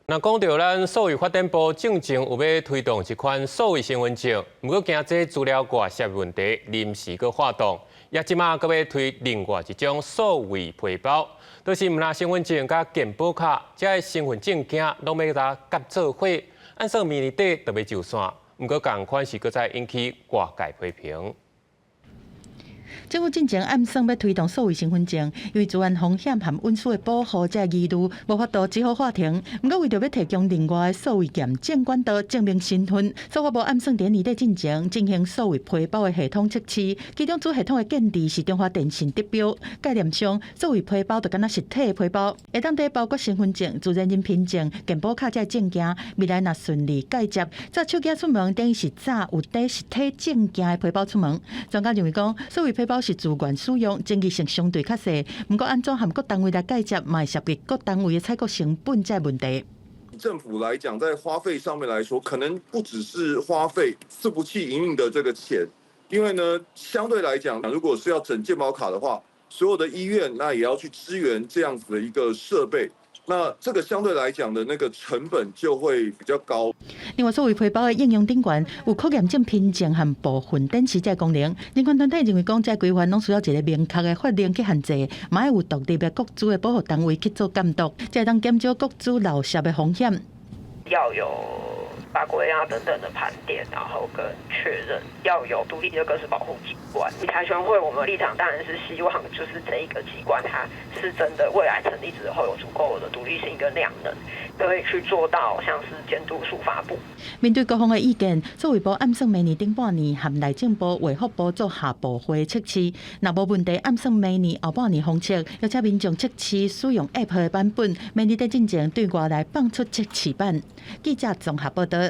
那讲到咱数位发展部正正有要推动一款数位身份证，不过惊这资料外泄问题，临时搁发动，也即马搁要推另外一种数位皮包，就是毋但身份证甲健保卡，这身份证件拢要甲夹做伙，按说明年底就要就线，不过同款是搁再引起外界批评。政府进前暗算要推动数位身份证，因为治安风险和隐私的保护这疑虑，无法度只好法庭。不过为着要提供另外的数位验证管道证明身份，司法部暗算在年底进前进行数位皮包的系统测试，其中主系统的建立是中华电信得标。概念上，数位皮包就敢若实体的皮包，会当底包括身份证、自然人凭证、健保卡这证件。未来若顺利介接，早手机出门等于是早有底实体证件的皮包出门。专家认为讲，数位皮包是自愿使用，争议性相对较细。不过，安怎和各单位来介接，嘛会涉及各单位的采购成本这问题。政府来讲，在花费上面来说，可能不只是花费伺服器营运的这个钱，因为呢，相对来讲，如果是要整健保卡的话，所有的医院那也要去支援这样子的一个设备。那这个相对来讲的那个成本就会比较高。另外，数位皮包的应用顶悬有可验证凭证和部分电池这功能。人权团体认为讲，这规范拢需要一个明确的法令去限制，嘛要有独立的国资的保护单位去做监督，才会当减少国资漏泄的风险。要有法规啊等等的盘点，然后跟确认，要有独立的个资保护机关。台全会我们的立场当然是希望，就是这一个机关它是真的未来成立之后有足够的独立性跟量能，可以去做到像是监督署发布。面对各方的意见，数位部暗算明年顶半年和内政部、卫福部做下部会测试，若无问题，暗算明年后半年封测，邀请民众测试使用 App 的版本，明年底进前对外来放出测试版。记者综合报道。